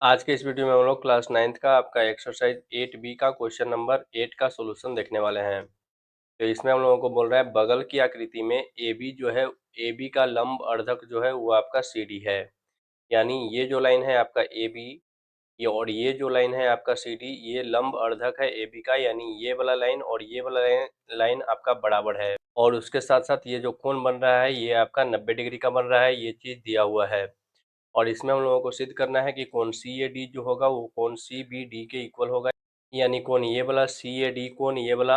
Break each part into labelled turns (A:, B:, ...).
A: आज के इस वीडियो में हम लोग क्लास 9th का आपका एक्सरसाइज 8B का क्वेश्चन नंबर 8 का सॉल्यूशन देखने वाले हैं। तो इसमें हम लोगों को बोल रहा है बगल की आकृति में AB जो है AB का लंब अर्धक जो है वो आपका CD है। यानी ये जो लाइन है आपका AB ये और ये जो लाइन है आपका CD ये लंब अर्धक है AB का, यानी ये वाला लाइन और ये वाला लाइन आपका बराबर है। और उसके साथ साथ ये जो कोण बन रहा है ये आपका 90 डिग्री का बन रहा है, ये चीज दिया हुआ है। और इसमें हम लोगों को सिद्ध करना है कि कोण CAD जो होगा वो कोण CBD के इक्वल होगा। यानी कोण ये वाला CAD कोण ये वाला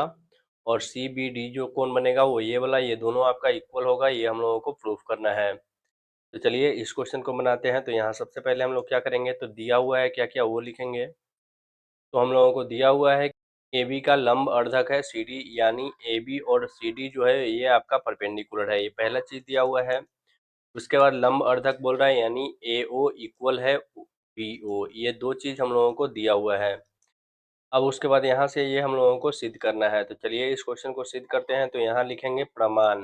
A: और CBD जो कोण बनेगा वो ये वाला, ये दोनों आपका इक्वल होगा। ये हम लोगों को प्रूफ करना है। तो चलिए इस क्वेश्चन को बनाते हैं। तो यहाँ सबसे पहले हम लोग क्या करेंगे, तो दिया हुआ है क्या क्या वो लिखेंगे। तो हम लोगों को दिया हुआ है AB का लंब अर्धक है CD, यानी AB और CD जो है ये आपका परपेंडिकुलर है, ये पहला चीज दिया हुआ है। उसके बाद लंब अर्धक बोल रहा है यानी AO इक्वल है BO, ये दो चीज हम लोगों को दिया हुआ है। अब उसके बाद यहाँ से ये हम लोगों को सिद्ध करना है। तो चलिए इस क्वेश्चन को सिद्ध करते हैं। तो यहाँ लिखेंगे प्रमाण।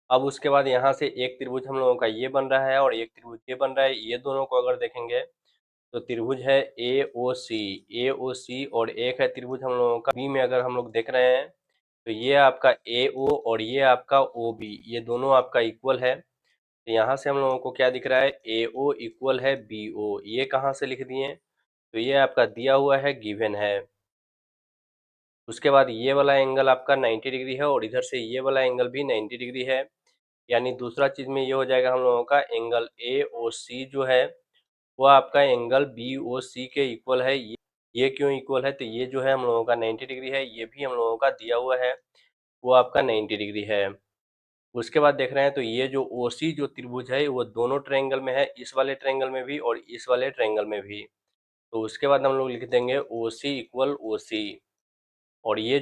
A: अब उसके बाद यहाँ से एक त्रिभुज हम लोगों का ये बन रहा है और एक त्रिभुज ये बन रहा है। ये दोनों को अगर देखेंगे तो त्रिभुज है AOC और एक है त्रिभुज हम लोगों का B में, अगर हम लोग देख रहे हैं तो ये आपका AO और ये आपका OB, ये दोनों आपका इक्वल है। तो यहाँ से हम लोगों को क्या दिख रहा है, AO इक्वल है BO, ये कहाँ से लिख दिए, तो ये आपका दिया हुआ है, गिवन है। उसके बाद ये वाला एंगल आपका 90 डिग्री है और इधर से ये वाला एंगल भी 90 डिग्री है। यानी दूसरा चीज में ये हो जाएगा हम लोगों का एंगल AOC जो है वो आपका एंगल BOC के इक्वल है। ये क्यों इक्वल है, तो ये जो है हम लोगों का 90 डिग्री है, ये भी हम लोगों का दिया हुआ है वो आपका 90 डिग्री है। उसके बाद देख रहे हैं तो ये जो OC जो त्रिभुज है वो दोनों ट्रायंगल में है, इस वाले ट्रायंगल में भी और इस वाले ट्रायंगल में भी। तो उसके बाद हम लोग लिख देंगे OC इक्वल OC। और ये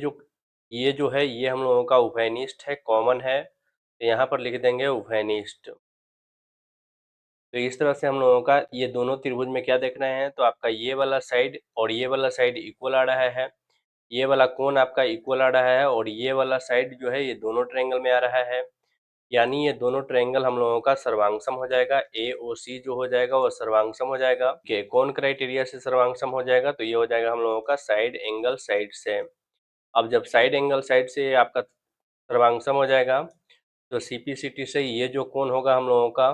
A: जो है ये हम लोगों का उभयनिष्ठ है, कॉमन है, तो यहाँ पर लिख देंगे उभयनिष्ठ। तो इस तरह से हम लोगों का ये दोनों त्रिभुज में क्या देख रहे हैं, तो आपका ये वाला साइड और ये वाला साइड इक्वल आ रहा है, ये वाला कोण आपका इक्वल आ रहा है और ये वाला साइड जो है ये दोनों ट्रायंगल में आ रहा है। यानी ये दोनों ट्रायंगल हम लोगों का सर्वांगसम हो जाएगा। AOC जो हो जाएगा वो सर्वांगसम हो जाएगा। कौन क्राइटेरिया से सर्वांगसम हो जाएगा, तो ये हो जाएगा हम लोगों का साइड एंगल साइड से। अब जब साइड एंगल साइड से आपका सर्वांगसम हो जाएगा तो CPCT से ये जो कोण होगा हम लोगों का,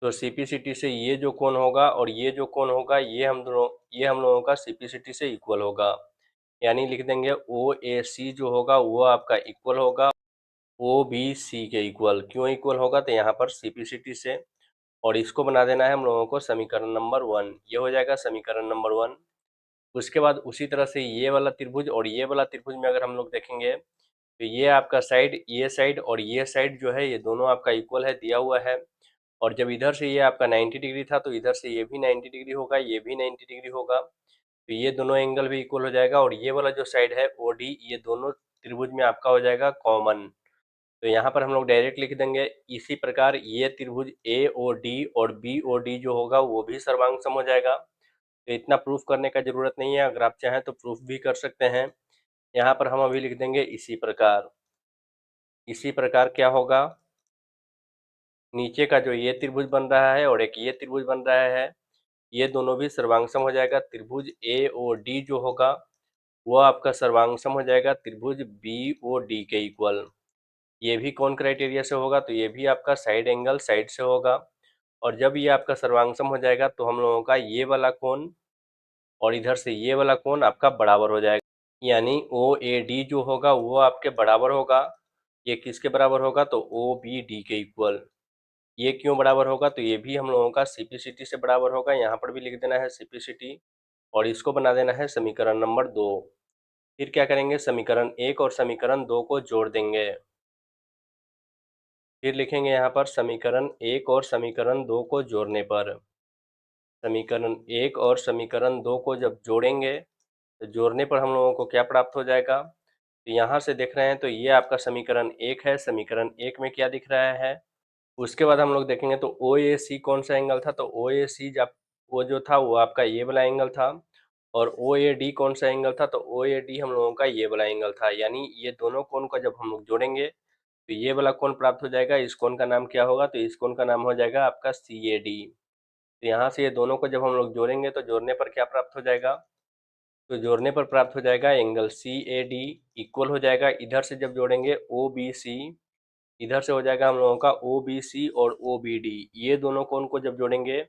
A: तो CPCT से ये जो कोण होगा और ये जो कोण होगा ये हम लोगों का CPCT से इक्वल होगा। यानी लिख देंगे OAC जो होगा वो आपका इक्वल होगा OBC के इक्वल। क्यों इक्वल होगा, तो यहाँ पर CPCT से, और इसको बना देना है हम लोगों को समीकरण नंबर 1। ये हो जाएगा समीकरण नंबर 1। उसके बाद उसी तरह से ये वाला त्रिभुज और ये वाला त्रिभुज में अगर हम लोग देखेंगे तो ये आपका साइड, ये साइड और ये साइड जो है ये दोनों आपका इक्वल है, दिया हुआ है। और जब इधर से ये आपका 90 डिग्री था तो इधर से ये भी 90 डिग्री होगा, ये भी 90 डिग्री होगा। तो ये दोनों एंगल भी इक्वल हो जाएगा। और ये वाला जो साइड है OD, ये दोनों त्रिभुज में आपका हो जाएगा कॉमन। तो यहाँ पर हम लोग डायरेक्ट लिख देंगे। इसी प्रकार ये त्रिभुज AOD और BOD जो होगा वो भी सर्वांग हो जाएगा। तो इतना प्रूफ करने का जरूरत नहीं है, अगर आप चाहें तो प्रूफ भी कर सकते हैं। यहाँ पर हम अभी लिख देंगे इसी प्रकार। इसी प्रकार क्या होगा, नीचे का जो ये त्रिभुज बन रहा है और एक ये त्रिभुज बन रहा है, ये दोनों भी सर्वांगसम हो जाएगा। त्रिभुज AOD जो होगा वो आपका सर्वांगसम हो जाएगा त्रिभुज BOD के इक्वल। ये भी कौन क्राइटेरिया से होगा, तो ये भी आपका साइड एंगल साइड से होगा। और जब ये आपका सर्वांगसम हो जाएगा तो हम लोगों का ये वाला कोण और इधर से ये वाला कोण आपका बराबर हो जाएगा। यानी OAD जो होगा वो आपके बराबर होगा। ये किसके बराबर होगा, तो OBD के इक्वल। ये क्यों बराबर होगा, तो ये भी हम लोगों का CPCT से बराबर होगा। यहाँ पर भी लिख देना है CPCT और इसको बना देना है समीकरण नंबर 2। फिर क्या करेंगे, समीकरण 1 और समीकरण 2 को जोड़ देंगे। फिर लिखेंगे यहाँ पर समीकरण 1 और समीकरण 2 को जोड़ने पर, समीकरण 1 और समीकरण 2 को जब जोड़ेंगे तो जोड़ने पर हम लोगों को क्या प्राप्त हो जाएगा, तो यहाँ से देख रहे हैं तो ये आपका समीकरण 1 है। समीकरण 1 में क्या दिख रहा है, उसके बाद हम लोग देखेंगे तो OAC कौन सा एंगल था, तो OAC जब वो जो था वो आपका ये वाला एंगल था। और OAD कौन सा एंगल था, तो OAD हम लोगों का ये वाला एंगल था। यानी ये दोनों कोण को जब हम लोग जोड़ेंगे तो ये वाला कोण प्राप्त हो जाएगा, इस कोण का नाम क्या होगा, तो इस कोण का नाम हो जाएगा आपका CAD। तो यहाँ से ये दोनों को जब हम लोग जोड़ेंगे तो जोड़ने पर क्या प्राप्त हो जाएगा, तो जोड़ने पर प्राप्त हो जाएगा एंगल CAD इक्वल हो जाएगा, इधर से जब जोड़ेंगे OBC, इधर से हो जाएगा हम लोगों का OBC और OBD, ये दोनों कोण को जब जोड़ेंगे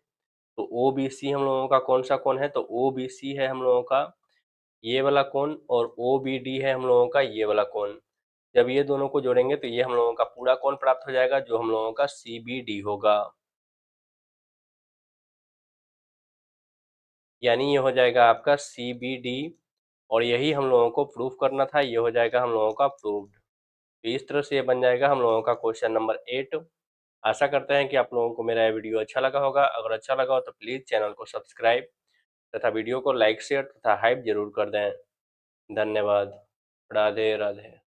A: तो OBC हम लोगों का कौन सा कोण है, तो OBC है हम लोगों का ये वाला कोण, और OBD है हम लोगों का ये वाला कोण। जब ये दोनों को जोड़ेंगे तो ये हम लोगों का पूरा कोण प्राप्त हो जाएगा, जो हम लोगों का CBD होगा। यानी ये हो जाएगा आपका CBD, और यही हम लोगों को प्रूफ करना था, ये हो जाएगा हम लोगों का प्रूव्ड। तो इस तरह से ये बन जाएगा हम लोगों का क्वेश्चन नंबर 8। आशा करते हैं कि आप लोगों को मेरा ये वीडियो अच्छा लगा होगा। अगर अच्छा लगा हो तो प्लीज़ चैनल को सब्सक्राइब तथा वीडियो को लाइक शेयर तथा हाइप जरूर कर दें। धन्यवाद। राधे राधे।